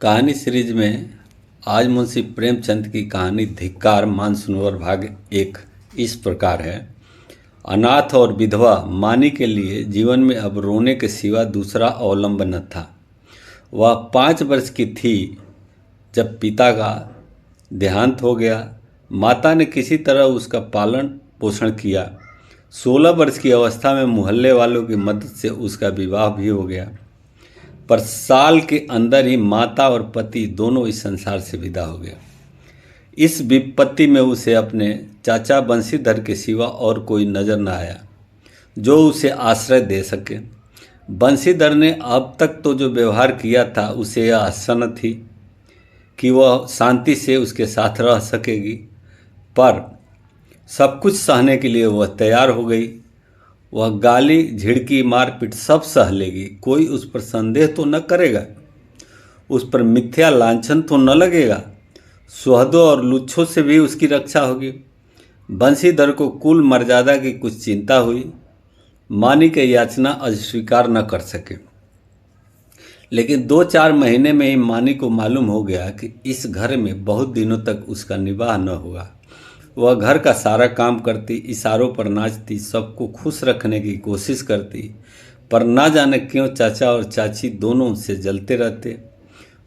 कहानी सीरीज में आज मुंशी प्रेमचंद की कहानी धिक्कार मानसरोवर भाग 1 इस प्रकार है। अनाथ और विधवा मानी के लिए जीवन में अब रोने के सिवा दूसरा अवलंबन न था। वह 5 वर्ष की थी जब पिता का देहांत हो गया। माता ने किसी तरह उसका पालन पोषण किया। 16 वर्ष की अवस्था में मोहल्ले वालों की मदद से उसका विवाह भी हो गया, पर साल के अंदर ही माता और पति दोनों इस संसार से विदा हो गए। इस विपत्ति में उसे अपने चाचा बंशीधर के सिवा और कोई नजर न आया जो उसे आश्रय दे सके। बंशीधर ने अब तक तो जो व्यवहार किया था उसे यह आशा न थी कि वह शांति से उसके साथ रह सकेगी, पर सब कुछ सहने के लिए वह तैयार हो गई। वह गाली, झिड़की, मारपीट सब सह लेगी। कोई उस पर संदेह तो न करेगा, उस पर मिथ्या लांछन तो न लगेगा। सुहदों और लुच्छों से भी उसकी रक्षा होगी। बंशीधर को कुल मर्यादा की कुछ चिंता हुई। मानी के याचना अस्वीकार न कर सके, लेकिन 2-4 महीने में ही मानी को मालूम हो गया कि इस घर में बहुत दिनों तक उसका निवाह न होगा। वह घर का सारा काम करती, इशारों पर नाचती, सबको खुश रखने की कोशिश करती, पर ना जाने क्यों चाचा और चाची दोनों उससे जलते रहते।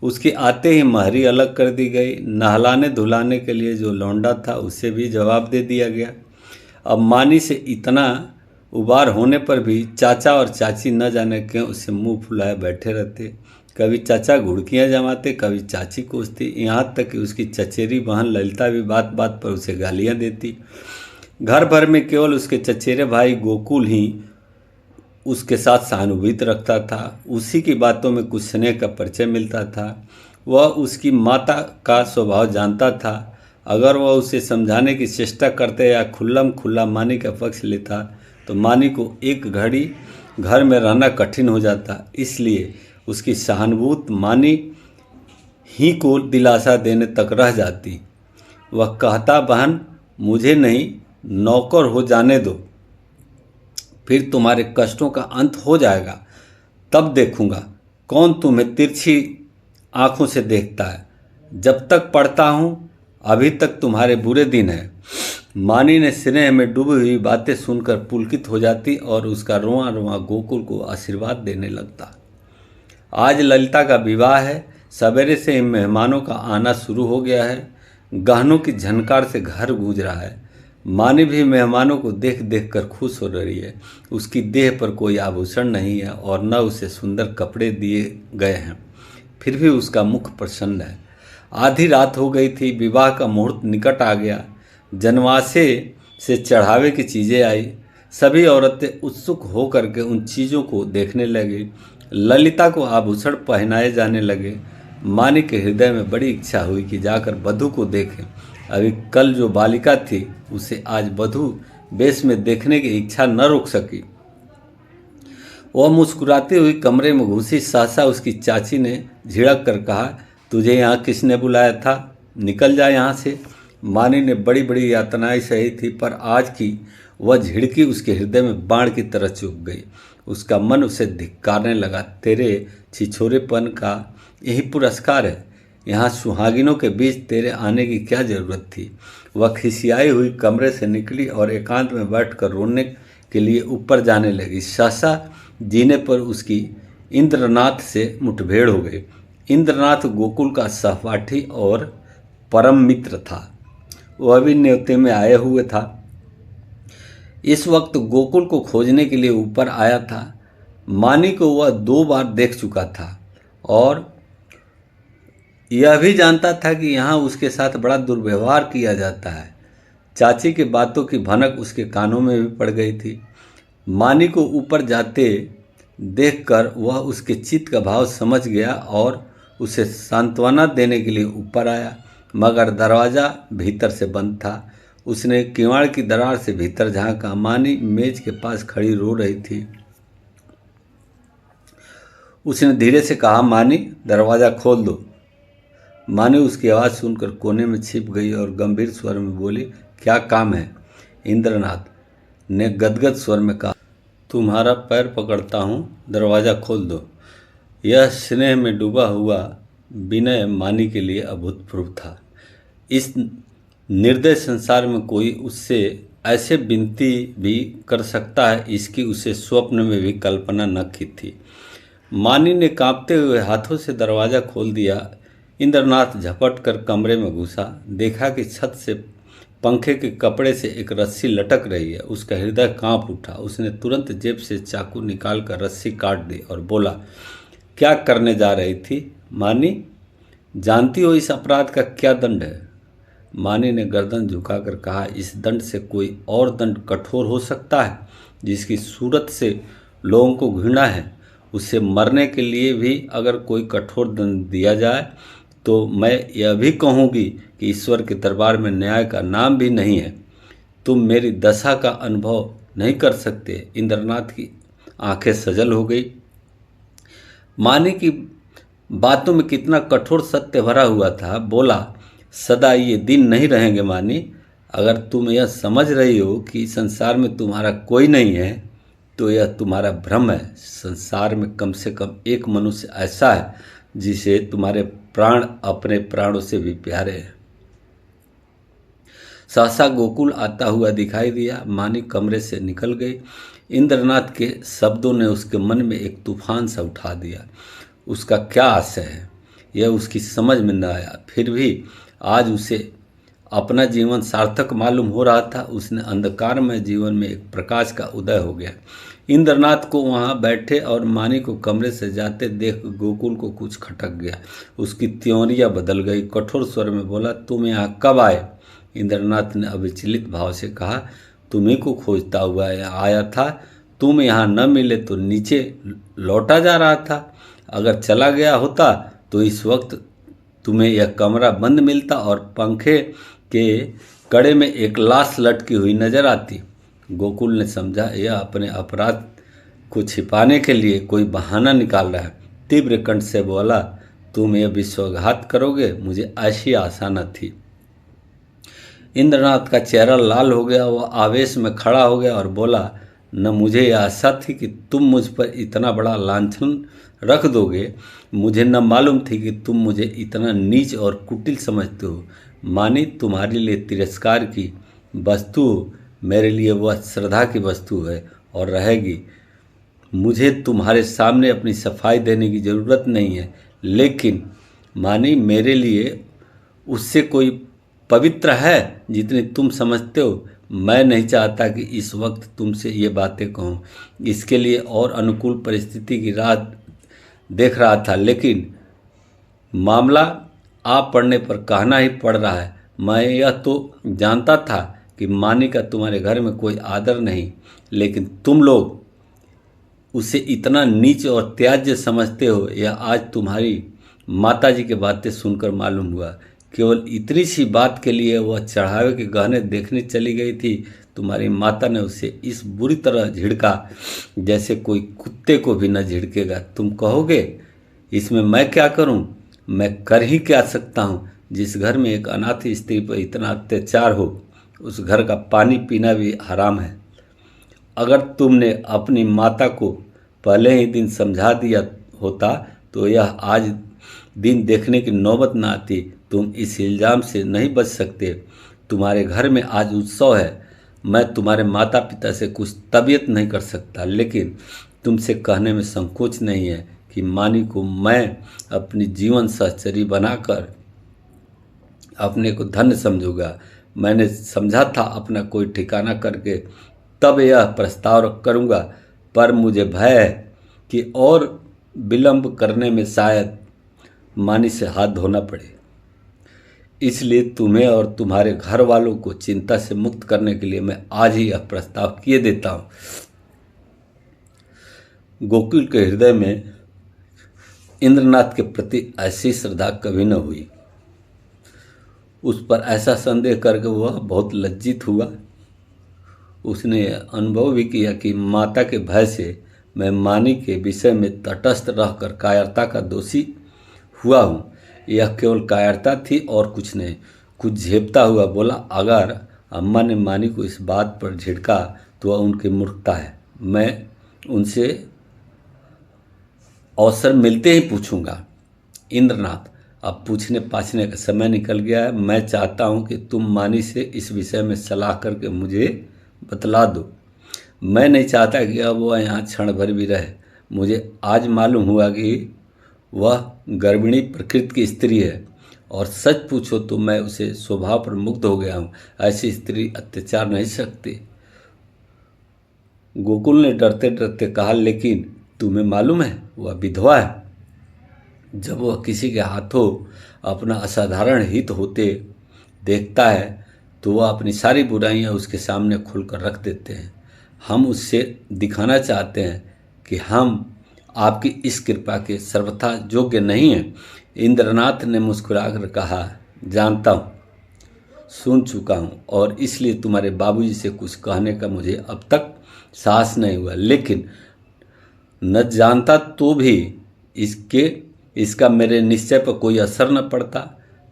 उसके आते ही महरी अलग कर दी गई। नहलाने धुलाने के लिए जो लौंडा था उसे भी जवाब दे दिया गया। अब मानी से इतना उबार होने पर भी चाचा और चाची न जाने क्यों उसे मुंह फुलाए बैठे रहते। कभी चाचा घुड़कियाँ जमाते, कभी चाची कोसती, यहाँ तक कि उसकी चचेरी बहन ललिता भी बात बात पर उसे गालियाँ देती। घर भर में केवल उसके चचेरे भाई गोकुल ही उसके साथ सहानुभूति रखता था। उसी की बातों में कुछ स्नेह का परिचय मिलता था। वह उसकी माता का स्वभाव जानता था। अगर वह उसे समझाने की चेष्टा करते या खुल्लम खुल्ला मानी का पक्ष लेता तो मानी को एक घड़ी घर में रहना कठिन हो जाता। इसलिए उसकी सहानुभूति मानी ही को दिलासा देने तक रह जाती। वह कहता, बहन मुझे नहीं, नौकर हो जाने दो, फिर तुम्हारे कष्टों का अंत हो जाएगा। तब देखूंगा कौन तुम्हें तिरछी आंखों से देखता है। जब तक पढ़ता हूँ अभी तक तुम्हारे बुरे दिन हैं। मानी ने स्नेह में डूबी हुई बातें सुनकर पुलकित हो जाती और उसका रोआ रोआ गोकुल को आशीर्वाद देने लगता। आज ललिता का विवाह है। सवेरे से ही मेहमानों का आना शुरू हो गया है। गहनों की झनकार से घर गूंज रहा है। मानी भी मेहमानों को देख देख कर खुश हो रही है। उसकी देह पर कोई आभूषण नहीं है और न उसे सुंदर कपड़े दिए गए हैं, फिर भी उसका मुख प्रसन्न है। आधी रात हो गई थी। विवाह का मुहूर्त निकट आ गया। जनवासे से चढ़ावे की चीज़ें आई। सभी औरतें उत्सुक होकर के उन चीज़ों को देखने लगी। ललिता को आभूषण पहनाए जाने लगे। मानी के हृदय में बड़ी इच्छा हुई कि जाकर वधू को देखे। अभी कल जो बालिका थी उसे आज वधू वेश में देखने की इच्छा न रोक सकी। वह मुस्कुराती हुई कमरे में घुसी। सहसा उसकी चाची ने झिड़क कर कहा, तुझे यहाँ किसने बुलाया था? निकल जा यहाँ से। मानी ने बड़ी बड़ी यातनाएं सही थी, पर आज की वह झिड़की उसके हृदय में बाण की तरह चुभ गई। उसका मन उसे धिक्कारने लगा। तेरे छिछोरेपन का यही पुरस्कार है। यहाँ सुहागिनों के बीच तेरे आने की क्या जरूरत थी? वह खिसियाई हुई कमरे से निकली और एकांत में बैठकर रोने के लिए ऊपर जाने लगी। सहसा जीने पर उसकी इंद्रनाथ से मुठभेड़ हो गई। इंद्रनाथ गोकुल का सहपाठी और परम मित्र था। वह भी न्योते में आए हुए था। इस वक्त गोकुल को खोजने के लिए ऊपर आया था। मानी को वह 2 बार देख चुका था और यह भी जानता था कि यहाँ उसके साथ बड़ा दुर्व्यवहार किया जाता है। चाची की बातों की भनक उसके कानों में भी पड़ गई थी। मानी को ऊपर जाते देखकर वह उसके चित्त का भाव समझ गया और उसे सांत्वना देने के लिए ऊपर आया, मगर दरवाज़ा भीतर से बंद था। उसने किवाड़ की दरार से भीतर झांका। मानी मेज के पास खड़ी रो रही थी। उसने धीरे से कहा, मानी दरवाज़ा खोल दो। मानी उसकी आवाज़ सुनकर कोने में छिप गई और गंभीर स्वर में बोली, क्या काम है? इंद्रनाथ ने गदगद स्वर में कहा, तुम्हारा पैर पकड़ता हूँ, दरवाज़ा खोल दो। यह स्नेह में डूबा हुआ विनय मानी के लिए अभूतपूर्व था। इस निर्दय संसार में कोई उससे ऐसे विनती भी कर सकता है, इसकी उसे स्वप्न में भी कल्पना न की थी। मानी ने कांपते हुए हाथों से दरवाज़ा खोल दिया। इंद्रनाथ झपट कर कमरे में घुसा। देखा कि छत से पंखे के कपड़े से एक रस्सी लटक रही है। उसका हृदय कांप उठा। उसने तुरंत जेब से चाकू निकालकर रस्सी काट दी और बोला, क्या करने जा रही थी मानी? जानती हो इस अपराध का क्या दंड है? मानी ने गर्दन झुकाकर कहा, इस दंड से कोई और दंड कठोर हो सकता है? जिसकी सूरत से लोगों को घृणा है, उसे मरने के लिए भी अगर कोई कठोर दंड दिया जाए तो मैं यह भी कहूँगी कि ईश्वर के दरबार में न्याय का नाम भी नहीं है। तुम मेरी दशा का अनुभव नहीं कर सकते। इंद्रनाथ की आंखें सजल हो गई। मानी की बातों में कितना कठोर सत्य भरा हुआ था। बोला, सदा ये दिन नहीं रहेंगे मानी। अगर तुम यह समझ रही हो कि संसार में तुम्हारा कोई नहीं है तो यह तुम्हारा भ्रम है। संसार में कम से कम एक मनुष्य ऐसा है जिसे तुम्हारे प्राण अपने प्राणों से भी प्यारे हैं। सहसा गोकुल आता हुआ दिखाई दिया। मानी कमरे से निकल गई। इंद्रनाथ के शब्दों ने उसके मन में एक तूफान सा उठा दिया। उसका क्या आशय है यह उसकी समझ में न आया। फिर भी आज उसे अपना जीवन सार्थक मालूम हो रहा था। उसने अंधकारमय जीवन में एक प्रकाश का उदय हो गया। इंद्रनाथ को वहाँ बैठे और मानी को कमरे से जाते देख गोकुल को कुछ खटक गया। उसकी त्योरियाँ बदल गई। कठोर स्वर में बोला, तुम यहाँ कब आए? इंद्रनाथ ने अविचलित भाव से कहा, तुम्ही को खोजता हुआ आया था। तुम यहाँ न मिले तो नीचे लौटा जा रहा था। अगर चला गया होता तो इस वक्त तुम्हें यह कमरा बंद मिलता और पंखे के कड़े में एक लाश लटकी हुई नजर आती। गोकुल ने समझा यह अपने अपराध को छिपाने के लिए कोई बहाना निकाल रहा है। तीव्र कंठ से बोला, तुम यह विश्वासघात करोगे? मुझे ऐसी आशा न थी। इंद्रनाथ का चेहरा लाल हो गया। वह आवेश में खड़ा हो गया और बोला, न मुझे यह आशा थी कि तुम मुझ पर इतना बड़ा लांछन रख दोगे। मुझे न मालूम थी कि तुम मुझे इतना नीच और कुटिल समझते हो। मानी तुम्हारे लिए तिरस्कार की वस्तु मेरे लिए वह श्रद्धा की वस्तु है और रहेगी। मुझे तुम्हारे सामने अपनी सफाई देने की ज़रूरत नहीं है, लेकिन मानी मेरे लिए उससे कोई पवित्र है जितनी तुम समझते हो। मैं नहीं चाहता कि इस वक्त तुमसे ये बातें कहूँ। इसके लिए और अनुकूल परिस्थिति की राह देख रहा था, लेकिन मामला आ पड़ने पर कहना ही पड़ रहा है। मैं यह तो जानता था कि मानी का तुम्हारे घर में कोई आदर नहीं, लेकिन तुम लोग उसे इतना नीच और त्याज्य समझते हो, यह आज तुम्हारी माताजी की बातें सुनकर मालूम हुआ। केवल इतनी सी बात के लिए वह चढ़ावे के गहने देखने चली गई थी। तुम्हारी माता ने उसे इस बुरी तरह झिड़का जैसे कोई कुत्ते को भी न झिड़केगा। तुम कहोगे इसमें मैं क्या करूं? मैं कर ही क्या सकता हूं? जिस घर में एक अनाथ स्त्री पर इतना अत्याचार हो, उस घर का पानी पीना भी हराम है। अगर तुमने अपनी माता को पहले ही दिन समझा दिया होता तो यह आज दिन देखने की नौबत न आती। तुम इस इल्ज़ाम से नहीं बच सकते। तुम्हारे घर में आज उत्सव है। मैं तुम्हारे माता पिता से कुछ तबीयत नहीं कर सकता, लेकिन तुमसे कहने में संकोच नहीं है कि मानी को मैं अपनी जीवन सहचरी बनाकर अपने को धन्य समझूंगा। मैंने समझा था अपना कोई ठिकाना करके तब यह प्रस्ताव करूंगा, पर मुझे भय है कि और विलंब करने में शायद मानी से हाथ धोना पड़े। इसलिए तुम्हें और तुम्हारे घर वालों को चिंता से मुक्त करने के लिए मैं आज ही यह प्रस्ताव किए देता हूँ। गोकुल के हृदय में इंद्रनाथ के प्रति ऐसी श्रद्धा कभी न हुई। उस पर ऐसा संदेह करके वह बहुत लज्जित हुआ। उसने अनुभव भी किया कि माता के भय से मैं मानी के विषय में तटस्थ रहकर कायरता का दोषी हुआ हूँ। यह केवल कायरता थी और कुछ नहीं। कुछ झेपता हुआ बोला, अगर अम्मा ने मानी को इस बात पर झिड़का तो वह उनकी मूर्खता है। मैं उनसे अवसर मिलते ही पूछूंगा। इंद्रनाथ, अब पूछने पाछने का समय निकल गया है। मैं चाहता हूँ कि तुम मानी से इस विषय में सलाह करके मुझे बतला दो। मैं नहीं चाहता कि अब वह यहाँ क्षण भर भी रहे। मुझे आज मालूम हुआ कि वह गर्भिणी प्रकृति की स्त्री है, और सच पूछो तो मैं उसे स्वभाव पर मुग्ध हो गया हूँ। ऐसी स्त्री अत्याचार नहीं सकती। गोकुल ने डरते डरते कहा, लेकिन तुम्हें मालूम है वह विधवा है। जब वह किसी के हाथों अपना असाधारण हित होते देखता है तो वह अपनी सारी बुराइयां उसके सामने खुलकर रख देते हैं। हम उससे दिखाना चाहते हैं कि हम आपकी इस कृपा के सर्वथा योग्य नहीं हैं। इंद्रनाथ ने मुस्कुराकर कहा, जानता हूँ, सुन चुका हूँ, और इसलिए तुम्हारे बाबूजी से कुछ कहने का मुझे अब तक साहस नहीं हुआ। लेकिन न जानता तो भी इसका मेरे निश्चय पर कोई असर न पड़ता।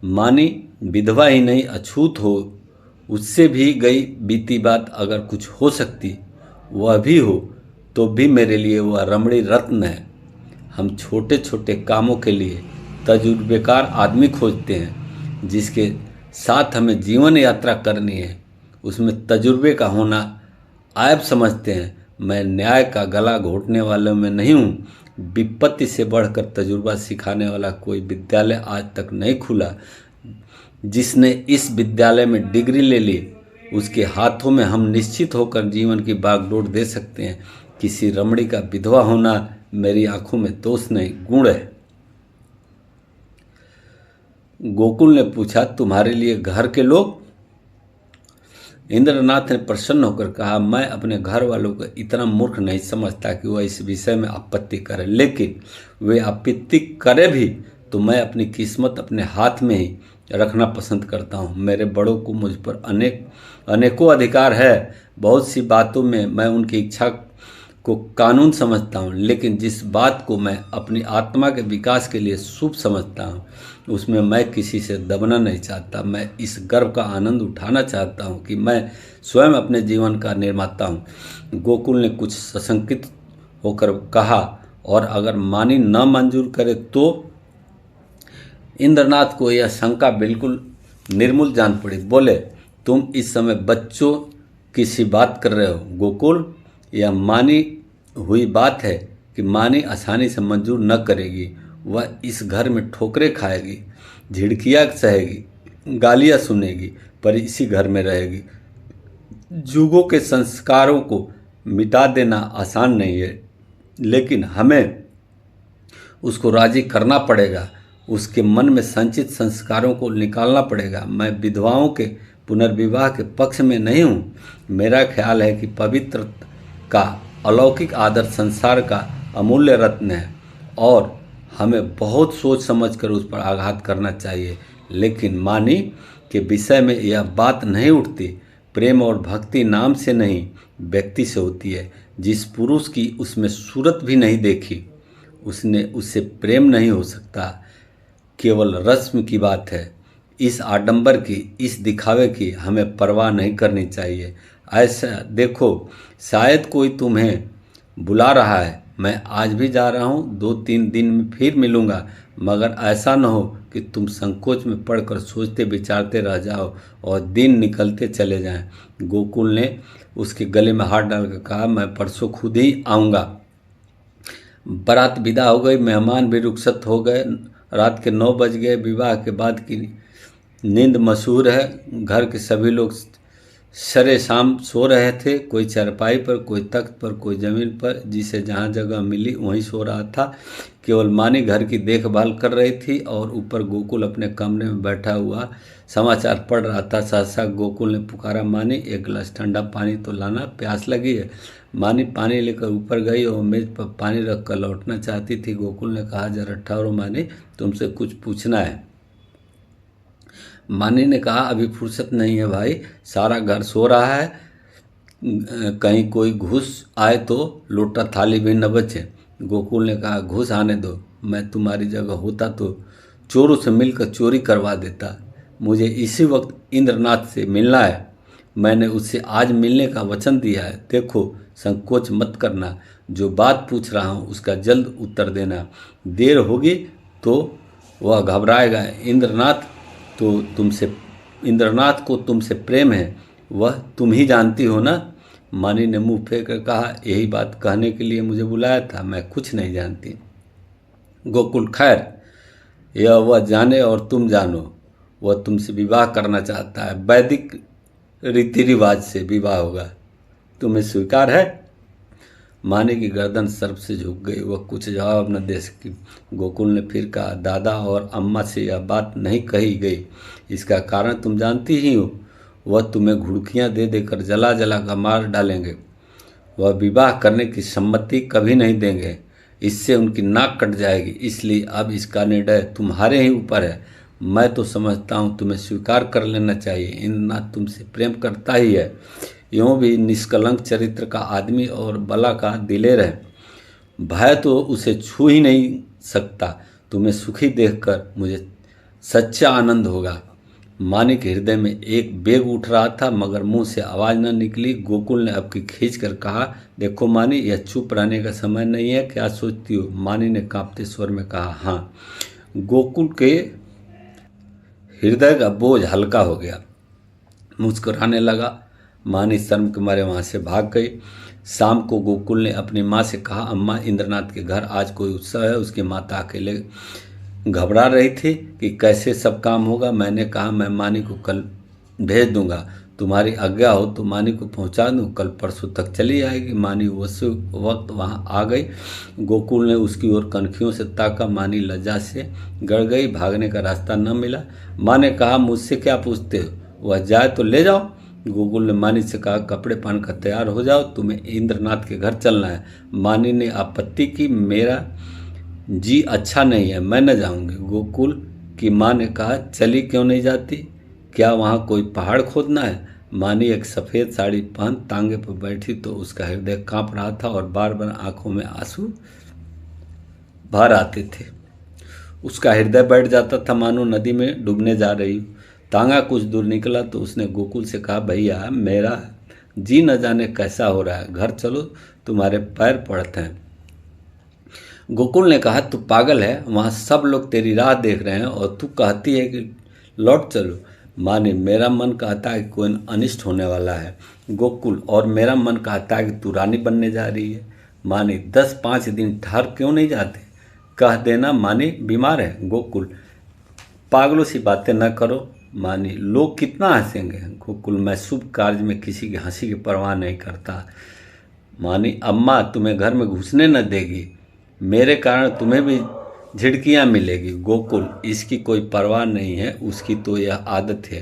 मानी विधवा ही नहीं, अछूत हो, उससे भी गई बीती बात अगर कुछ हो सकती, वह भी हो, तो भी मेरे लिए वह रमणी रत्न है। हम छोटे छोटे कामों के लिए तजुर्बेकार आदमी खोजते हैं। जिसके साथ हमें जीवन यात्रा करनी है उसमें तजुर्बे का होना आयब समझते हैं। मैं न्याय का गला घोटने वालों में नहीं हूँ। विपत्ति से बढ़कर तजुर्बा सिखाने वाला कोई विद्यालय आज तक नहीं खुला। जिसने इस विद्यालय में डिग्री ले ली उसके हाथों में हम निश्चित होकर जीवन की बागडोर दे सकते हैं। किसी रमणी का विधवा होना मेरी आंखों में दोष नहीं, गुण है। गोकुल ने पूछा, तुम्हारे लिए घर के लोग? इंद्रनाथ ने प्रसन्न होकर कहा, मैं अपने घर वालों को इतना मूर्ख नहीं समझता कि वह इस विषय में आपत्ति करे, लेकिन वे आपत्ति करे भी तो मैं अपनी किस्मत अपने हाथ में ही रखना पसंद करता हूँ। मेरे बड़ों को मुझ पर अनेकों अधिकार है। बहुत सी बातों में मैं उनकी इच्छा को कानून समझता हूँ, लेकिन जिस बात को मैं अपनी आत्मा के विकास के लिए शुभ समझता हूँ उसमें मैं किसी से दबना नहीं चाहता। मैं इस गर्व का आनंद उठाना चाहता हूँ कि मैं स्वयं अपने जीवन का निर्माता हूँ। गोकुल ने कुछ सशंकित होकर कहा, और अगर मानी न मंजूर करे तो? इंद्रनाथ को यह शंका बिल्कुल निर्मूल जान पड़ी। बोले, तुम इस समय बच्चों की सी बात कर रहे हो गोकुल। यह मानी हुई बात है कि मानी आसानी से मंजूर न करेगी। वह इस घर में ठोकरें खाएगी, झिड़कियाँ सहेगी, गालियाँ सुनेगी, पर इसी घर में रहेगी। जुगों के संस्कारों को मिटा देना आसान नहीं है, लेकिन हमें उसको राजी करना पड़ेगा। उसके मन में संचित संस्कारों को निकालना पड़ेगा। मैं विधवाओं के पुनर्विवाह के पक्ष में नहीं हूँ। मेरा ख्याल है कि पवित्र का अलौकिक आदर संसार का अमूल्य रत्न है, और हमें बहुत सोच समझकर उस पर आघात करना चाहिए। लेकिन मानी के विषय में यह बात नहीं उठती। प्रेम और भक्ति नाम से नहीं, व्यक्ति से होती है। जिस पुरुष की उसमें सूरत भी नहीं देखी उसने उससे प्रेम नहीं हो सकता। केवल रस्म की बात है। इस आडंबर की, इस दिखावे की हमें परवाह नहीं करनी चाहिए। ऐसा देखो, शायद कोई तुम्हें बुला रहा है। मैं आज भी जा रहा हूँ, 2-3 दिन में फिर मिलूँगा, मगर ऐसा न हो कि तुम संकोच में पड़कर सोचते विचारते रह जाओ और दिन निकलते चले जाएं। गोकुल ने उसके गले में हाथ डालकर कहा, मैं परसों खुद ही आऊँगा। बारात विदा हो गई, मेहमान भी रुखसत हो गए। रात के 9 बज गए। विवाह के बाद की नींद मशहूर है। घर के सभी लोग सरे शाम सो रहे थे। कोई चारपाई पर, कोई तख्त पर, कोई ज़मीन पर, जिसे जहाँ जगह मिली वहीं सो रहा था। केवल मानी घर की देखभाल कर रही थी, और ऊपर गोकुल अपने कमरे में बैठा हुआ समाचार पढ़ रहा था। सहसा गोकुल ने पुकारा, मानी, एक गिलास ठंडा पानी तो लाना, प्यास लगी है। मानी पानी लेकर ऊपर गई और मेज पर पानी रखकर लौटना चाहती थी। गोकुल ने कहा, जरा ठहरो मानी, तुमसे कुछ पूछना है। मानी ने कहा, अभी फुर्सत नहीं है भाई, सारा घर सो रहा है, कहीं कोई घुस आए तो लोटा थाली भी न बचे। गोकुल ने कहा, घुस आने दो, मैं तुम्हारी जगह होता तो चोरों से मिलकर चोरी करवा देता। मुझे इसी वक्त इंद्रनाथ से मिलना है। मैंने उससे आज मिलने का वचन दिया है। देखो, संकोच मत करना, जो बात पूछ रहा हूँ उसका जल्द उत्तर देना। देर होगी तो वह घबराएगा। इंद्रनाथ को तुमसे प्रेम है, वह तुम ही जानती हो ना। मानी ने मुंह फेर कर कहा, यही बात कहने के लिए मुझे बुलाया था, मैं कुछ नहीं जानती। गोकुल, खैर, यह वह जाने और तुम जानो, वह तुमसे विवाह करना चाहता है। वैदिक रीति रिवाज से विवाह होगा, तुम्हें स्वीकार है? मानी की गर्दन सर्प से झुक गई, वह कुछ जवाब न दे सकी। गोकुल ने फिर कहा, दादा और अम्मा से यह बात नहीं कही गई, इसका कारण तुम जानती ही हो। वह तुम्हें घुड़कियां दे देकर जला जला कर मार डालेंगे। वह विवाह करने की सम्मति कभी नहीं देंगे, इससे उनकी नाक कट जाएगी। इसलिए अब इसका निर्णय तुम्हारे ही ऊपर है। मैं तो समझता हूँ तुम्हें स्वीकार कर लेना चाहिए। इंद्रनाथ तुमसे प्रेम करता ही है, यूँ भी निष्कलंक चरित्र का आदमी और बला का दिलेर है। भय तो उसे छू ही नहीं सकता। तुम्हें सुखी देखकर मुझे सच्चा आनंद होगा। मानी के हृदय में एक बेग उठ रहा था, मगर मुंह से आवाज़ न निकली। गोकुल ने अब की खींच कर कहा, देखो मानी, यह चुप रहने का समय नहीं है, क्या सोचती हो? मानी ने कांपते स्वर में कहा, हाँ। गोकुल के हृदय का बोझ हल्का हो गया, मुस्कुराने लगा। मानी शर्म के मारे वहाँ से भाग गई। शाम को गोकुल ने अपनी माँ से कहा, अम्मा, इंद्रनाथ के घर आज कोई उत्सव है। उसकी माता अकेले घबरा रही थी कि कैसे सब काम होगा। मैंने कहा, मैं मानी को कल भेज दूंगा, तुम्हारी आज्ञा हो तो मानी को पहुंचा दूं, कल परसों तक चली आएगी। मानी उस वक्त वहां आ गई। गोकुल ने उसकी ओर कनखियों से ताका। मानी लज्जा से गड़ गई, भागने का रास्ता न मिला। माँ ने कहा, मुझसे क्या पूछते हो, वह जाए तो ले जाओ। गोकुल ने मानी से कहा, कपड़े पहनकर तैयार हो जाओ, तुम्हें इंद्रनाथ के घर चलना है। मानी ने आपत्ति की, मेरा जी अच्छा नहीं है, मैं न जाऊंगी। गोकुल की माँ ने कहा, चली क्यों नहीं जाती? क्या वहाँ कोई पहाड़ खोदना है? मानी एक सफ़ेद साड़ी पहन तांगे पर बैठी तो उसका हृदय कांप रहा था और बार बार आंखों में आंसू भर आते थे। उसका हृदय बैठ जाता था मानो नदी में डूबने जा रही हो। तांगा कुछ दूर निकला तो उसने गोकुल से कहा, भैया, मेरा जी न जाने कैसा हो रहा है, घर चलो, तुम्हारे पैर पड़ते हैं। गोकुल ने कहा, तू पागल है, वहाँ सब लोग तेरी राह देख रहे हैं और तू कहती है कि लौट चलो। माँ ने, मेरा मन कहता है कि कोई अनिष्ट होने वाला है। गोकुल, और मेरा मन कहता है कि तू रानी बनने जा रही है। माँ ने, 10-5 दिन ठहर क्यों नहीं जाते? कह देना मानी बीमार है। गोकुल, पागलों सी बातें न करो। मानी, लोग कितना हंसेंगे। गोकुल, मैं शुभ कार्य में किसी की हंसी की परवाह नहीं करता। मानी, अम्मा तुम्हें घर में घुसने न देगी, मेरे कारण तुम्हें भी झिड़कियाँ मिलेगी। गोकुल, इसकी कोई परवाह नहीं है, उसकी तो यह आदत है।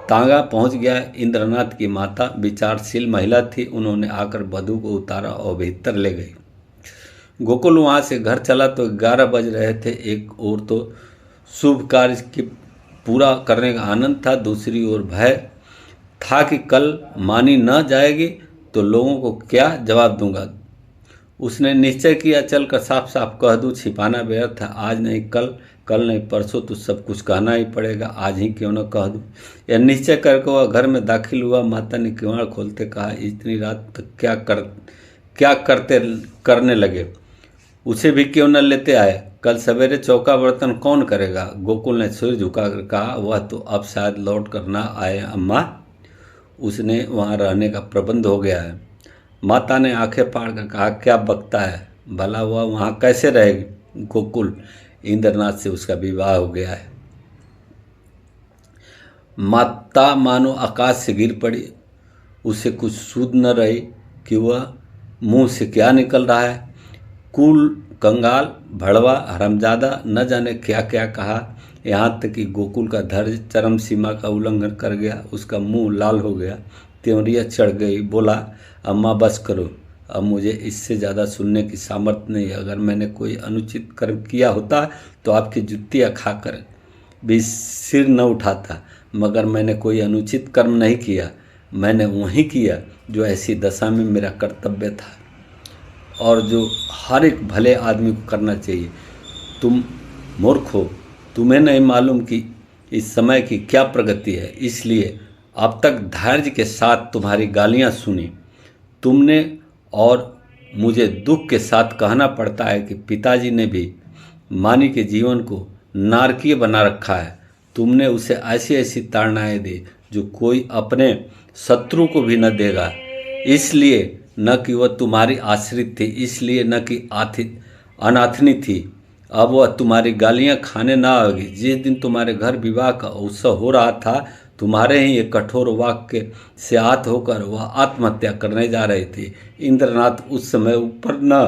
तांगा पहुंच गया। इंद्रनाथ की माता विचारशील महिला थी, उन्होंने आकर वधू को उतारा और भीतर ले गई। गोकुल वहाँ से घर चला तो 11 बज रहे थे। एक ओर तो शुभ कार्य की पूरा करने का आनंद था, दूसरी ओर भय था कि कल मानी न जाएगी तो लोगों को क्या जवाब दूंगा। उसने निश्चय किया, चलकर साफ साफ कह दूं, छिपाना व्यर्थ था। आज नहीं कल, कल नहीं परसों तो सब कुछ कहना ही पड़ेगा, आज ही क्यों न कह दूं। यह निश्चय करके वह घर में दाखिल हुआ। माता ने किवाड़ खोलते कहा, इतनी रात तक क्या करने लगे, उसे भी क्यों न लेते आए, कल सवेरे चौका बर्तन कौन करेगा? गोकुल ने सिर झुकाकर कहा, वह तो अब शायद लौट कर ना आए अम्मा, उसने वहाँ रहने का प्रबंध हो गया है। माता ने आंखें फाड़ कर कहा, क्या बकता है, भला वह वहाँ कैसे रहेगी? गोकुल, इंद्रनाथ से उसका विवाह हो गया है। माता मानो आकाश से गिर पड़ी। उसे कुछ सूझ न रही कि वह मुंह से क्या निकल रहा है। कुल, कंगाल, भड़वा, हरामजादा, न जाने क्या क्या कहा। यहाँ तक कि गोकुल का धैर्य चरम सीमा का उल्लंघन कर गया। उसका मुंह लाल हो गया, त्योरियाँ चढ़ गई। बोला, अम्मा बस करो, अब मुझे इससे ज़्यादा सुनने की सामर्थ्य नहीं है। अगर मैंने कोई अनुचित कर्म किया होता तो आपकी जुत्तियाँ खाकर भी सिर न उठाता, मगर मैंने कोई अनुचित कर्म नहीं किया। मैंने वही किया जो ऐसी दशा में मेरा कर्तव्य था और जो हर एक भले आदमी को करना चाहिए। तुम मूर्ख हो, तुम्हें नहीं मालूम कि इस समय की क्या प्रगति है, इसलिए अब तक धैर्य के साथ तुम्हारी गालियां सुनी तुमने, और मुझे दुख के साथ कहना पड़ता है कि पिताजी ने भी मानी के जीवन को नारकीय बना रखा है। तुमने उसे ऐसी ऐसी ताड़नाएं दी जो कोई अपने शत्रु को भी न देगा। इसलिए न कि वह तुम्हारी आश्रित थी, इसलिए न कि अनाथनी थी। अब वह तुम्हारी गालियां खाने ना आएगी। जिस दिन तुम्हारे घर विवाह का उत्सव हो रहा था, तुम्हारे ही एक कठोर वाक्य से आहत होकर वह आत्महत्या करने जा रही थी। इंद्रनाथ उस समय ऊपर न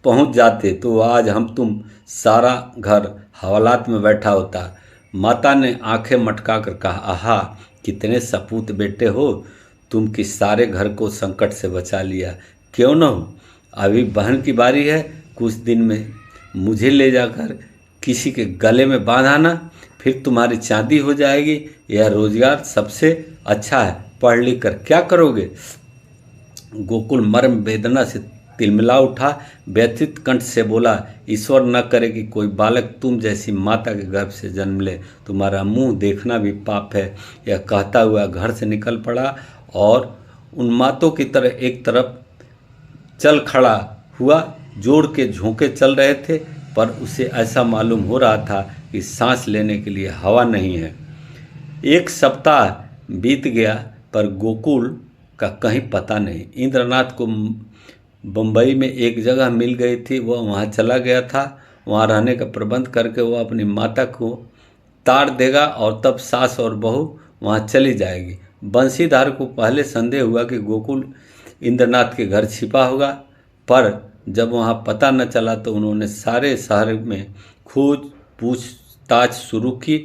पहुंच जाते तो आज तुम सारा घर हवालात में बैठा होता। माता ने आंखें मटकाकर कहा, आहा, कितने सपूत बेटे हो तुम कि सारे घर को संकट से बचा लिया। क्यों न हो, अभी बहन की बारी है। कुछ दिन में मुझे ले जाकर किसी के गले में बांधाना, फिर तुम्हारी चांदी हो जाएगी। यह रोजगार सबसे अच्छा है। पढ़ लिख कर क्या करोगे? गोकुल मर्म वेदना से तिलमिला उठा, व्यथित कंठ से बोला, ईश्वर न करे कि कोई बालक तुम जैसी माता के गर्भ से जन्म ले। तुम्हारा मुंह देखना भी पाप है। यह कहता हुआ घर से निकल पड़ा और उन्मादों की तरह एक तरफ चल खड़ा हुआ। जोड़ के झोंके चल रहे थे, पर उसे ऐसा मालूम हो रहा था कि सांस लेने के लिए हवा नहीं है। एक सप्ताह बीत गया, पर गोकुल का कहीं पता नहीं। इंद्रनाथ को बम्बई में एक जगह मिल गई थी, वह वहाँ चला गया था। वहाँ रहने का प्रबंध करके वह अपनी माता को तार देगा और तब सास और बहू वहाँ चली जाएगी। बंशीधर को पहले संदेह हुआ कि गोकुल इंद्रनाथ के घर छिपा होगा, पर जब वहाँ पता न चला तो उन्होंने सारे शहर में खोज पूछताछ शुरू की।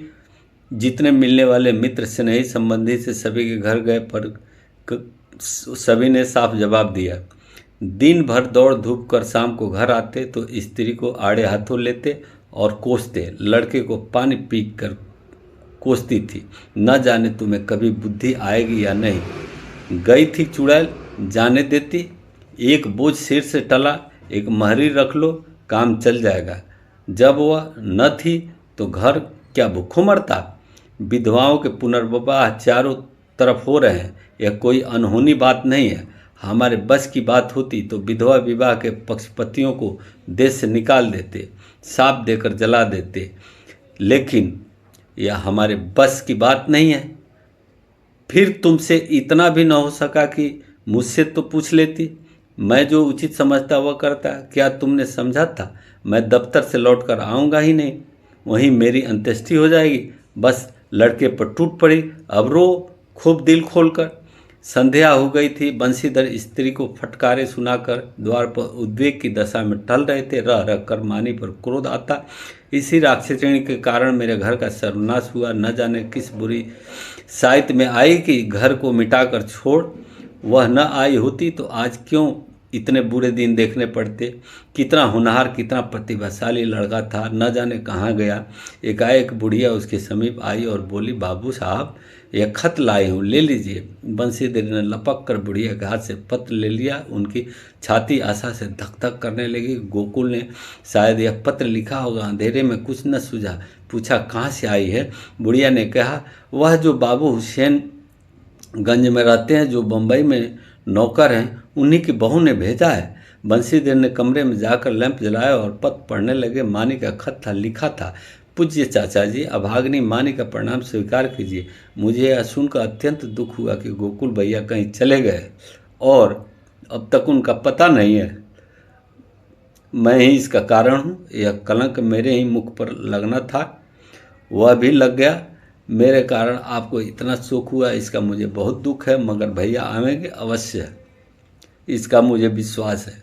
जितने मिलने वाले मित्र स्नेही संबंधी से सभी के घर गए, पर सभी ने साफ जवाब दिया। दिन भर दौड़ धूप कर शाम को घर आते तो स्त्री को आड़े हाथों लेते और कोसते। लड़के को पानी पी कर कोसती थी। न जाने तुम्हें कभी बुद्धि आएगी या नहीं। गई थी चुड़ैल, जाने देती। एक बोझ सिर से टला, एक महरी रख लो, काम चल जाएगा। जब वह न थी तो घर क्या भूखों मरता। विधवाओं के पुनर्विवाह चारों तरफ हो रहे हैं। यह कोई अनहोनी बात नहीं है। हमारे बस की बात होती तो विधवा विवाह के पक्षपतियों को देश से निकाल देते, साफ देकर जला देते, लेकिन यह हमारे बस की बात नहीं है। फिर तुमसे इतना भी न हो सका कि मुझसे तो पूछ लेती। मैं जो उचित समझता वह करता। क्या तुमने समझा था मैं दफ्तर से लौटकर आऊँगा ही नहीं, वहीं मेरी अंत्येष्टि हो जाएगी? बस लड़के पर टूट पड़ी। अब रो खूब दिल खोलकर। संध्या हो गई थी। बंशीधर स्त्री को फटकारे सुनाकर द्वार पर उद्वेग की दशा में टहल रहे थे। रह रह कर मानी पर क्रोध आता। इसी राक्षसिणी के कारण मेरे घर का सर्वनाश हुआ। न जाने किस बुरी साइत में आई कि घर को मिटाकर छोड़। वह न आई होती तो आज क्यों इतने बुरे दिन देखने पड़ते। कितना होनहार, कितना प्रतिभाशाली लड़का था, न जाने कहाँ गया। एकाएक बुढ़िया उसके समीप आई और बोली, बाबू साहब, यह खत लाई हूँ, ले लीजिए। बंशीधर ने लपक कर बुढ़िया के हाथ से पत्र ले लिया। उनकी छाती आशा से धक धक करने लगी। गोकुल ने शायद यह पत्र लिखा होगा। अंधेरे में कुछ न सूझा। पूछा, कहाँ से आई है? बुढ़िया ने कहा, वह जो बाबू हुसैन गंज में रहते हैं, जो बम्बई में नौकर हैं, उन्हीं की बहू ने भेजा है। बंशीधर ने कमरे में जाकर लैंप जलाया और पत्र पढ़ने लगे। मानी का खत था। लिखा था, पूज्य चाचा जी, अभाग्नि मानी का प्रणाम स्वीकार कीजिए। मुझे यह सुनकर अत्यंत दुख हुआ कि गोकुल भैया कहीं चले गए और अब तक उनका पता नहीं है। मैं ही इसका कारण हूँ। यह कलंक मेरे ही मुख पर लगना था, वह भी लग गया। मेरे कारण आपको इतना शोक हुआ, इसका मुझे बहुत दुख है, मगर भैया आवेंगे अवश्य, इसका मुझे विश्वास है।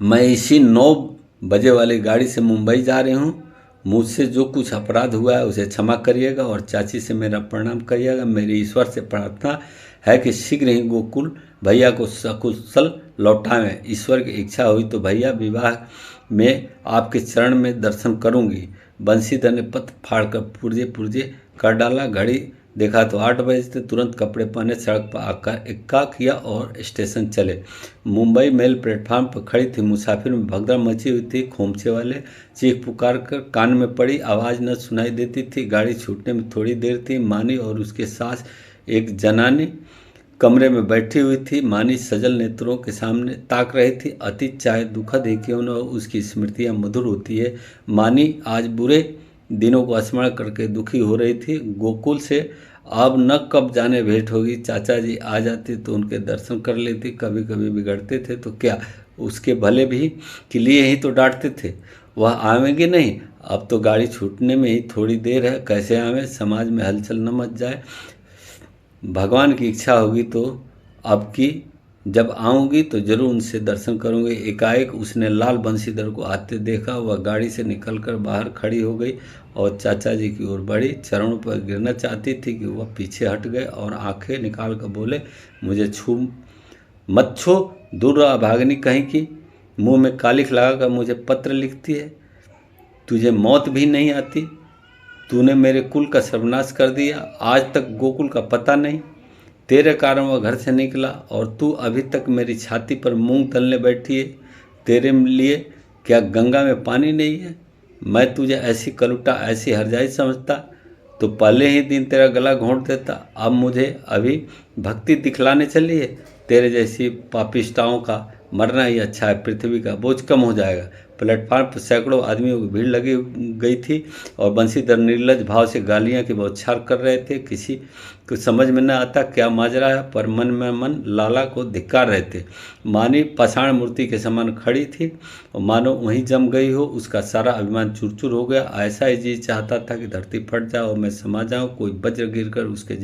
मैं इसी 9 बजे वाली गाड़ी से मुंबई जा रही हूँ। मुझसे जो कुछ अपराध हुआ है उसे क्षमा करिएगा और चाची से मेरा प्रणाम करिएगा। मेरी ईश्वर से प्रार्थना है कि शीघ्र ही गोकुल भैया को सकुशल लौटाएं। ईश्वर की इच्छा हुई तो भैया विवाह में आपके चरण में दर्शन करूंगी। बंशीधर ने पत्र फाड़कर पुर्जे पुर्जे कर डाला। घड़ी देखा तो 8 बजे थे। तुरंत कपड़े पहने सड़क पर आकर इक्का किया और स्टेशन चले। मुंबई मेल प्लेटफार्म पर खड़ी थी। मुसाफिर में भगदड़ मची हुई थी। खोमचे वाले चीख पुकार कर कान में पड़ी, आवाज़ न सुनाई देती थी। गाड़ी छूटने में थोड़ी देर थी। मानी और उसके सास एक जनानी कमरे में बैठी हुई थी। मानी सजल नेत्रों के सामने ताक रही थी। अतीत चाहे दुखद ही क्यों न हो, उसकी स्मृतियां मधुर होती है। मानी आज बुरे दिनों को स्मरण करके दुखी हो रही थी। गोकुल से अब न कब जाने भेंट होगी। चाचा जी आ जाते तो उनके दर्शन कर लेती। कभी कभी बिगड़ते थे तो क्या, उसके भले भी के लिए ही तो डांटते थे। वह आवेंगे नहीं। अब तो गाड़ी छूटने में ही थोड़ी देर है, कैसे आवें, समाज में हलचल न मच जाए। भगवान की इच्छा होगी तो अब की जब आऊँगी तो जरूर उनसे दर्शन करूँगी। एकाएक उसने लाल बंशीधर को आते देखा। वह गाड़ी से निकलकर बाहर खड़ी हो गई और चाचा जी की ओर बढ़ी। चरणों पर गिरना चाहती थी कि वह पीछे हट गए और आंखें निकाल कर बोले, मुझे मत छू, दूर रहा भागनी कहीं की। मुंह में कालिख लगाकर मुझे पत्र लिखती है। तुझे मौत भी नहीं आती। तूने मेरे कुल का सर्वनाश कर दिया। आज तक गोकुल का पता नहीं। तेरे कारण वह घर से निकला और तू अभी तक मेरी छाती पर मूंग तलने बैठी है। तेरे लिए क्या गंगा में पानी नहीं है? मैं तुझे ऐसी कलुटा, ऐसी हरजाई समझता तो पहले ही दिन तेरा गला घोंट देता। अब मुझे अभी भक्ति दिखलाने चली है। तेरे जैसी पापिष्टाओं का मरना ही अच्छा है, पृथ्वी का बोझ कम हो जाएगा। प्लेटफार्म पर सैकड़ों आदमियों की भीड़ लगी गई थी और बंशीधर निर्लज भाव से गालियां की बौछार कर रहे थे। किसी को समझ में न आता क्या माजरा है, पर मन में मन लाला को धिक्कार रहे थे। मानी पाषाण मूर्ति के समान खड़ी थी और मानो वहीं जम गई हो। उसका सारा अभिमान चूर-चूर हो गया। ऐसा ही जी चाहता था कि धरती फट जाए और मैं समा जाऊं, कोई वज्र गिरकर उसके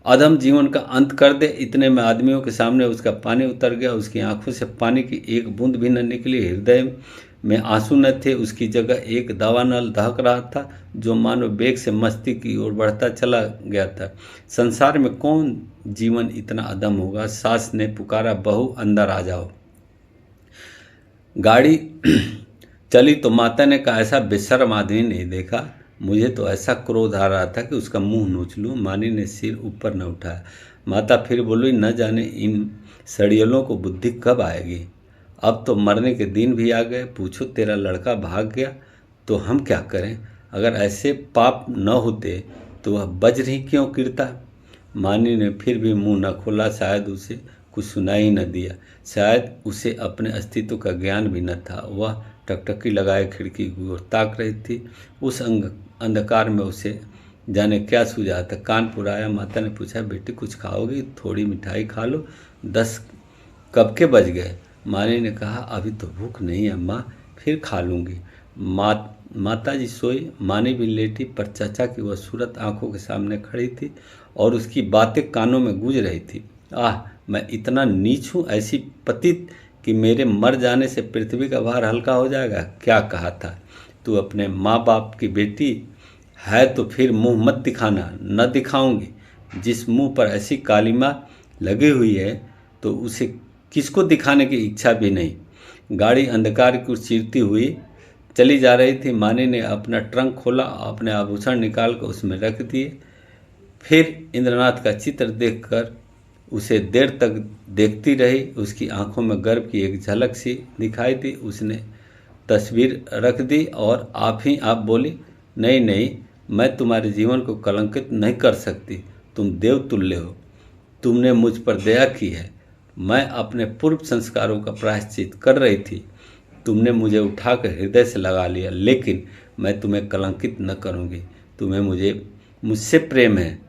अधम जीवन का अंत कर दे। इतने में आदमियों के सामने उसका पानी उतर गया। उसकी आंखों से पानी की एक बूंद भी न निकली। हृदय में आंसू न थे। उसकी जगह एक दावानल दहक रहा था जो मानो बेग से मस्ती की ओर बढ़ता चला गया था। संसार में कौन जीवन इतना अधम होगा? सास ने पुकारा, बहू अंदर आ जाओ। गाड़ी चली तो माता ने कहा, ऐसा बेशर्म आदमी नहीं देखा। मुझे तो ऐसा क्रोध आ रहा था कि उसका मुंह नोच लूं। मानी ने सिर ऊपर न उठाया। माता फिर बोली, न जाने इन सड़ियलों को बुद्धि कब आएगी। अब तो मरने के दिन भी आ गए। पूछो तेरा लड़का भाग गया तो हम क्या करें? अगर ऐसे पाप न होते तो वह वज्र ही क्यों गिरता? मानी ने फिर भी मुंह न खोला। शायद उसे कुछ सुनाई न दिया। शायद उसे अपने अस्तित्व का ज्ञान भी न था। वह टकटकी लगाए खिड़की की ओर ताक रही थी। उस अंधकार में उसे जाने क्या सूझा था। कान पुराया। माता ने पूछा, बेटी कुछ खाओगी? थोड़ी मिठाई खा लो। 10 कब के बज गए? मानी ने कहा, अभी तो भूख नहीं है माँ, फिर खा लूँगी। माता जी सोई। मानी भी लेटी, पर चाचा की वह सूरत आंखों के सामने खड़ी थी और उसकी बातें कानों में गूंज रही थी। आह, मैं इतना नीच हूँ, ऐसी पतित कि मेरे मर जाने से पृथ्वी का भार हल्का हो जाएगा। क्या कहा था? तू अपने माँ बाप की बेटी है तो फिर मुंह मत दिखाना। न दिखाऊंगी। जिस मुंह पर ऐसी कालिमा लगी हुई है तो उसे किसको दिखाने की इच्छा भी नहीं। गाड़ी अंधकार को चीरती हुई चली जा रही थी। मानी ने अपना ट्रंक खोला, अपने आभूषण निकाल कर उसमें रख दिए। फिर इंद्रनाथ का चित्र देखकर उसे देर तक देखती रही। उसकी आंखों में गर्व की एक झलक सी दिखाई दी। उसने तस्वीर रख दी और आप ही आप बोली, नहीं नहीं, मैं तुम्हारे जीवन को कलंकित नहीं कर सकती। तुम देवतुल्य हो। तुमने मुझ पर दया की है। मैं अपने पूर्व संस्कारों का प्रायश्चित कर रही थी। तुमने मुझे उठाकर हृदय से लगा लिया, लेकिन मैं तुम्हें कलंकित न करूँगी। तुम्हें मुझसे प्रेम है।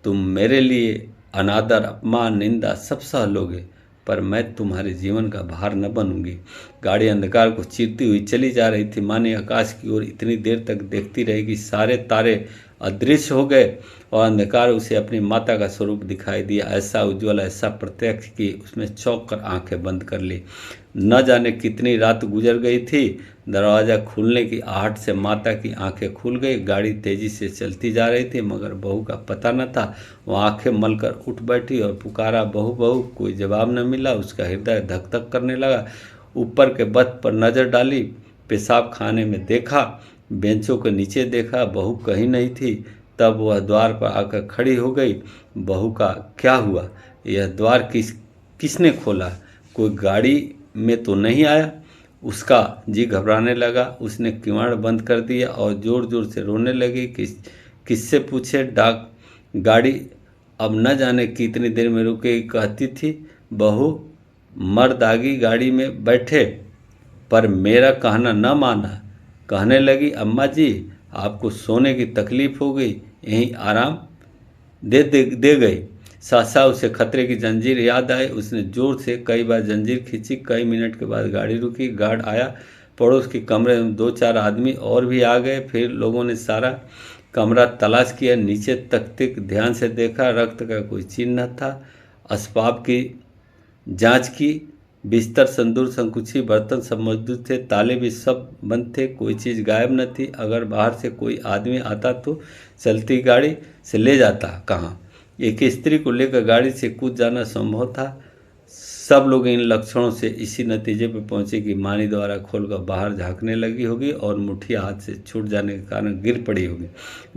तुम मेरे लिए अनादर, अपमान, निंदा सब सह लोगे, पर मैं तुम्हारे जीवन का भार न बनूंगी। गाड़ी अंधकार को चीरती हुई चली जा रही थी। माने आकाश की ओर इतनी देर तक देखती रही कि सारे तारे अदृश्य हो गए और अंधकार उसे अपनी माता का स्वरूप दिखाई दिया। ऐसा उज्ज्वल, ऐसा प्रत्यक्ष कि उसने चौंक कर आंखें बंद कर ली। न जाने कितनी रात गुजर गई थी। दरवाज़ा खुलने की आहट से माता की आंखें खुल गई। गाड़ी तेजी से चलती जा रही थी, मगर बहू का पता न था। वो आंखें मलकर उठ बैठी और पुकारा, बहू बहू। कोई जवाब न मिला। उसका हृदय धक धक करने लगा। ऊपर के बथ पर नजर डाली। पेशाब खाने में देखा, बेंचों के नीचे देखा, बहू कहीं नहीं थी। तब वह द्वार पर आकर खड़ी हो गई। बहू का क्या हुआ? यह द्वार किसने खोला? कोई गाड़ी में तो नहीं आया? उसका जी घबराने लगा। उसने किवाड़ बंद कर दिया और जोर जोर से रोने लगी। किससे पूछे? गाड़ी अब न जाने कितनी देर में रुकेगी कहती थी। बहू मर्दागी गाड़ी में बैठे, पर मेरा कहना न माना। कहने लगी, अम्मा जी आपको सोने की तकलीफ हो गई, यहीं आराम दे गई। सहसा उसे खतरे की जंजीर याद आई। उसने जोर से कई बार जंजीर खींची। कई मिनट के बाद गाड़ी रुकी। गार्ड आया। पड़ोस के कमरे में 2-4 आदमी और भी आ गए। फिर लोगों ने सारा कमरा तलाश किया। नीचे तख्ते ध्यान से देखा, रक्त का कोई चिन्ह न था। असबाब की जांच की। बिस्तर, संदूर, शंकुची, बर्तन सब मौजूद थे। ताले भी सब बंद थे। कोई चीज़ गायब न थी। अगर बाहर से कोई आदमी आता तो चलती गाड़ी से ले जाता कहाँ। एक स्त्री को लेकर गाड़ी से कूद जाना संभव था। सब लोग इन लक्षणों से इसी नतीजे पर पहुंचे कि मानी द्वारा खोलकर बाहर झांकने लगी होगी और मुठिया हाथ से छूट जाने के कारण गिर पड़ी होगी।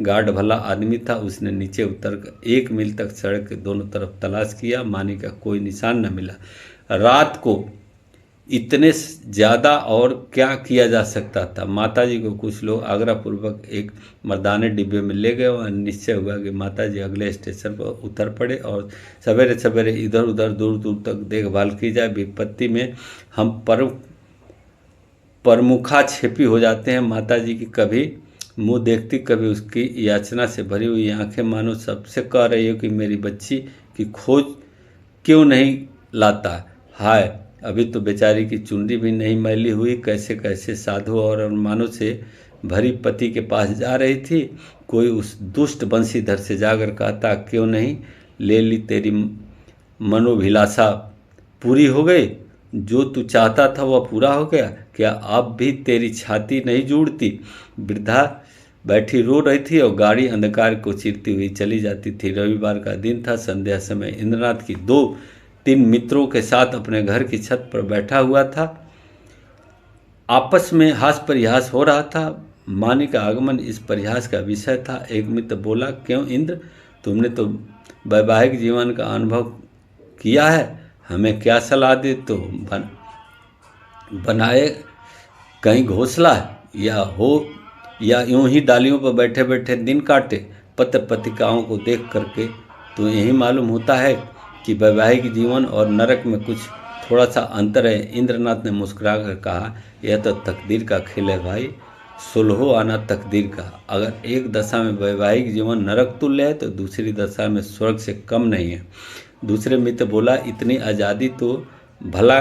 गार्ड भला आदमी था। उसने नीचे उतरकर 1 मील तक सड़क के दोनों तरफ तलाश किया। मानी का कोई निशान न मिला। रात को इतने ज़्यादा और क्या किया जा सकता था। माताजी को कुछ लोग आग्रहपूर्वक एक मर्दाने डिब्बे में ले गए। वह निश्चय हुआ कि माताजी अगले स्टेशन पर उतर पड़े और सवेरे सवेरे इधर उधर दूर दूर तक देखभाल की जाए। विपत्ति में हम प्रमुखा छेपी हो जाते हैं। माताजी की कभी मुंह देखती, कभी उसकी याचना से भरी हुई आंखें मानो सबसे कह रही हो कि मेरी बच्ची की खोज क्यों नहीं लाता। हाय, अभी तो बेचारी की चुनरी भी नहीं मैली हुई। कैसे कैसे साधु और अरमानों से भरी पति के पास जा रही थी। कोई उस दुष्ट बंशीधर से जाकर कहता, क्यों नहीं ले ली, तेरी मनोभिलाषा पूरी हो गई, जो तू चाहता था वह पूरा हो गया। क्या अब भी तेरी छाती नहीं जुड़ती। वृद्धा बैठी रो रही थी और गाड़ी अंधकार को चीरती हुई चली जाती थी। रविवार का दिन था। संध्या समय इंद्रनाथ की 2-3 मित्रों के साथ अपने घर की छत पर बैठा हुआ था। आपस में हास परिहास हो रहा था। मानी का आगमन इस परिहास का विषय था। एक मित्र बोला, क्यों इंद्र, तुमने तो वैवाहिक जीवन का अनुभव किया है, हमें क्या सलाह दे। तो बनाए कहीं घोंसला या यूं ही डालियों पर बैठे बैठे दिन काटे। पत्र पत्रिकाओं को देख करके तो यही मालूम होता है कि वैवाहिक जीवन और नरक में कुछ थोड़ा सा अंतर है। इंद्रनाथ ने मुस्कुरा कर कहा, यह तो तकदीर का खेल है भाई, सुलहो आना तकदीर का। अगर एक दशा में वैवाहिक जीवन नरक तुल्य है तो दूसरी दशा में स्वर्ग से कम नहीं है। दूसरे मित्र बोला, इतनी आज़ादी तो भला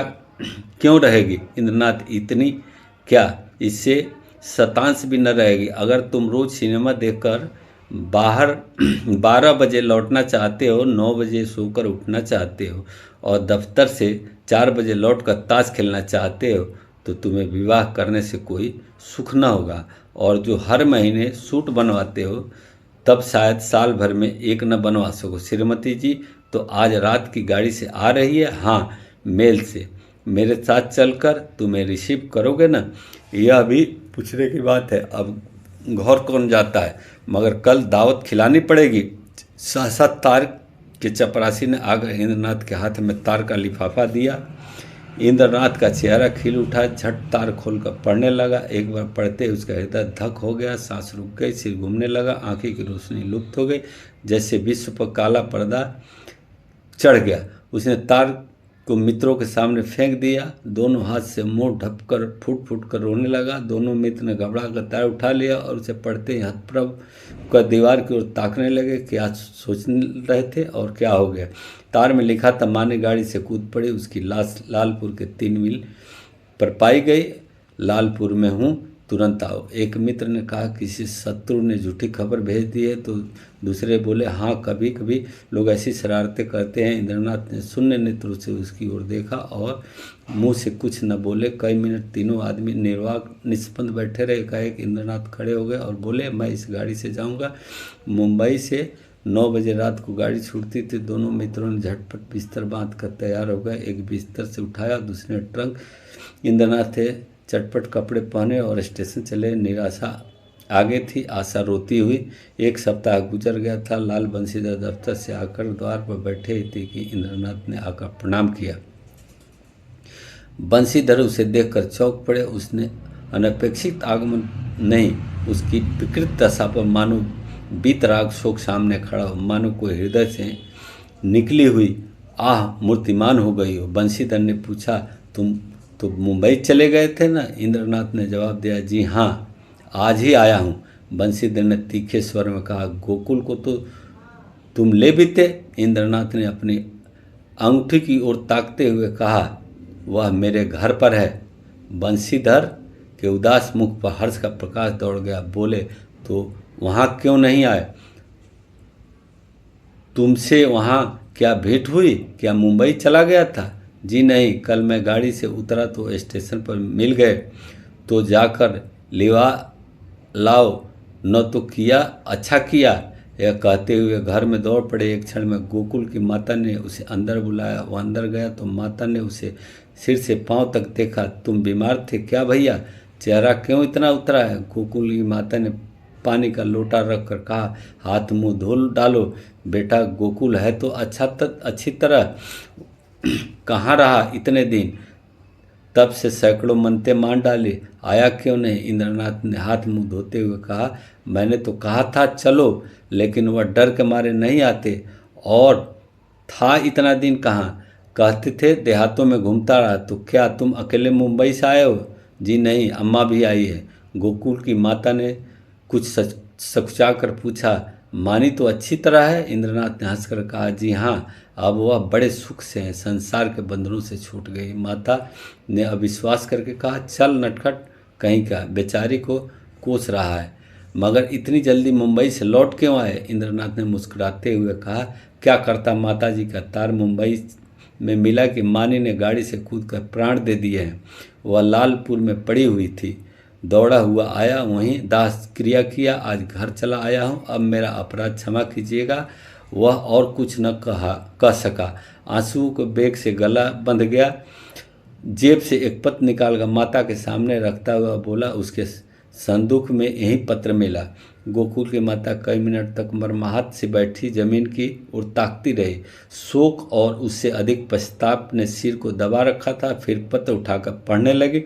क्यों रहेगी इंद्रनाथ, इतनी क्या, इससे शतांश भी न रहेगी। अगर तुम रोज़ सिनेमा देखकर बाहर 12 बजे लौटना चाहते हो, 9 बजे सोकर उठना चाहते हो और दफ्तर से 4 बजे लौटकर ताश खेलना चाहते हो, तो तुम्हें विवाह करने से कोई सुख न होगा। और जो हर महीने सूट बनवाते हो, तब शायद साल भर में एक न बनवा सको। श्रीमती जी तो आज रात की गाड़ी से आ रही है। हाँ, मेल से। मेरे साथ चलकर तुम्हें रिसीव करोगे ना। यह भी पूछने की बात है, अब घर कौन जाता है, मगर कल दावत खिलानी पड़ेगी। सहसा तार के चपरासी ने आकर इंद्रनाथ के हाथ में तार का लिफाफा दिया। इंद्रनाथ का चेहरा खिल उठा। झट तार खोलकर पढ़ने लगा। एक बार पढ़ते ही उसका हृदय धक हो गया, सांस रुक गई, सिर घूमने लगा, आंखें की रोशनी लुप्त हो गई, जैसे विश्व पर काला पर्दा चढ़ गया। उसने तार को मित्रों के सामने फेंक दिया। दोनों हाथ से मुंह ढपकर फूट फूट कर रोने लगा। दोनों मित्र ने घबरा कर तार उठा लिया और उसे पढ़ते ही हतप्रभ कर दीवार की ओर ताकने लगे। क्या सोच रहे थे और क्या हो गया। तार में लिखा था, माँ ने गाड़ी से कूद पड़ी, उसकी लाश लालपुर के 3 मील पर पाई गई। लालपुर में हूँ, तुरंत आओ। एक मित्र ने कहा, किसी शत्रु ने झूठी खबर भेज दी है। तो दूसरे बोले, हाँ, कभी कभी लोग ऐसी शरारतें करते हैं। इंद्रनाथ ने शून्य नेत्रों से उसकी ओर देखा और मुंह से कुछ न बोले। कई मिनट तीनों आदमी निर्वाक निष्पन्द बैठे रहे। एकाएक इंद्रनाथ खड़े हो गए और बोले, मैं इस गाड़ी से जाऊंगा। मुंबई से 9 बजे रात को गाड़ी छूटती थी। दोनों मित्रों ने झटपट बिस्तर बांध कर तैयार हो गए। एक बिस्तर से उठाया, दूसरे ट्रंक। इंद्रनाथ थे चटपट कपड़े पहने और स्टेशन चले। निराशा आगे थी, आशा रोती हुई। 1 सप्ताह गुजर गया था। लाल बंशीधर दफ्तर से आकर द्वार पर बैठे ही थे कि इंद्रनाथ ने आकर प्रणाम किया। बंशीधर उसे देखकर चौंक पड़े। उसने अनपेक्षित आगमन नहीं, उसकी विकृत दशा पर मानो बीतराग शोक सामने खड़ा हो, मानो कोई हृदय से निकली हुई आह मूर्तिमान हो गई हो। बंशीधर ने पूछा, तुम तो मुंबई चले गए थे ना? इंद्रनाथ ने जवाब दिया, जी हाँ, आज ही आया हूँ। बंशीधर ने तीखे स्वर में कहा, गोकुल को तो तुम ले भी थे? इंद्रनाथ ने अपनी अंगूठी की ओर ताकते हुए कहा, वह मेरे घर पर है। बंशीधर के उदास मुख पर हर्ष का प्रकाश दौड़ गया। बोले, तो वहाँ क्यों नहीं आए? तुमसे वहाँ क्या भेंट हुई? क्या मुंबई चला गया था? जी नहीं, कल मैं गाड़ी से उतरा तो स्टेशन पर मिल गए, तो जाकर लिवा लाओ न तो किया, अच्छा किया। यह कहते हुए घर में दौड़ पड़े। एक क्षण में गोकुल की माता ने उसे अंदर बुलाया। वह अंदर गया तो माता ने उसे सिर से पांव तक देखा। तुम बीमार थे क्या भैया? चेहरा क्यों इतना उतरा है? गोकुल की माता ने पानी का लोटा रख कर कहा, हाथ मुंह धो डालो। बेटा गोकुल है तो अच्छी तरह कहाँ रहा इतने दिन? तब से सैकड़ों मनते मान डाले, आया क्यों नहीं? इंद्रनाथ ने हाथ मुंह धोते हुए कहा, मैंने तो कहा था चलो, लेकिन वह डर के मारे नहीं आते। और था इतना दिन कहाँ? कहते थे देहातों में घूमता रहा। तो क्या तुम अकेले मुंबई से आए हो? जी नहीं, अम्मा भी आई है। गोकुल की माता ने कुछ सकुचा कर पूछा, मानी तो अच्छी तरह है? इंद्रनाथ ने हंसकर कहा, जी हाँ, अब वह बड़े सुख से हैं, संसार के बंधनों से छूट गई। माता ने अविश्वास करके कहा, चल नटखट कहीं का, बेचारी को कोस रहा है। मगर इतनी जल्दी मुंबई से लौट क्यों आए? इंद्रनाथ ने मुस्कुराते हुए कहा, क्या करता माताजी का तार मुंबई में मिला कि मानी ने गाड़ी से कूदकर प्राण दे दिए हैं। वह लालपुर में पड़ी हुई थी। दौड़ा हुआ आया, वहीं दाह क्रिया किया, आज घर चला आया हूँ। अब मेरा अपराध क्षमा कीजिएगा। वह और कुछ न कह सका। आंसुओं के बेग से गला बंध गया। जेब से एक पत्र निकालकर माता के सामने रखता हुआ बोला, उसके संदूक में यही पत्र मिला। गोकुल की माता कई मिनट तक मर्माहत से बैठी जमीन की ओर ताकती रही। शोक और उससे अधिक पश्चाताप ने सिर को दबा रखा था। फिर पत्र उठाकर पढ़ने लगी,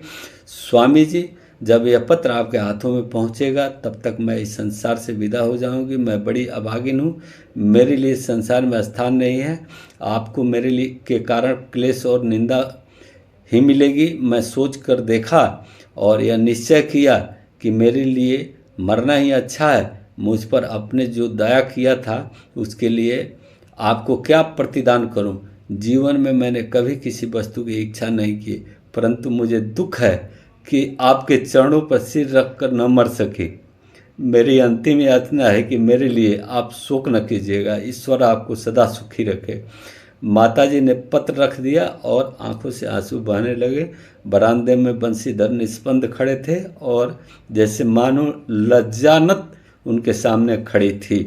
स्वामी जी, जब यह पत्र आपके हाथों में पहुंचेगा तब तक मैं इस संसार से विदा हो जाऊंगी। मैं बड़ी अभागिन हूँ, मेरे लिए संसार में स्थान नहीं है। आपको मेरे लिए के कारण क्लेश और निंदा ही मिलेगी। मैं सोच कर देखा और यह निश्चय किया कि मेरे लिए मरना ही अच्छा है। मुझ पर आपने जो दया किया था उसके लिए आपको क्या प्रतिदान करूं? जीवन में मैंने कभी किसी वस्तु की इच्छा नहीं की, परंतु मुझे दुख है कि आपके चरणों पर सिर रखकर न मर सके। मेरी अंतिम याचना है कि मेरे लिए आप शोक न कीजिएगा। ईश्वर आपको सदा सुखी रखे। माताजी ने पत्र रख दिया और आंखों से आंसू बहने लगे। बरामदे में बंशीधर निस्पंद खड़े थे और जैसे मानो लज्जानत उनके सामने खड़ी थी।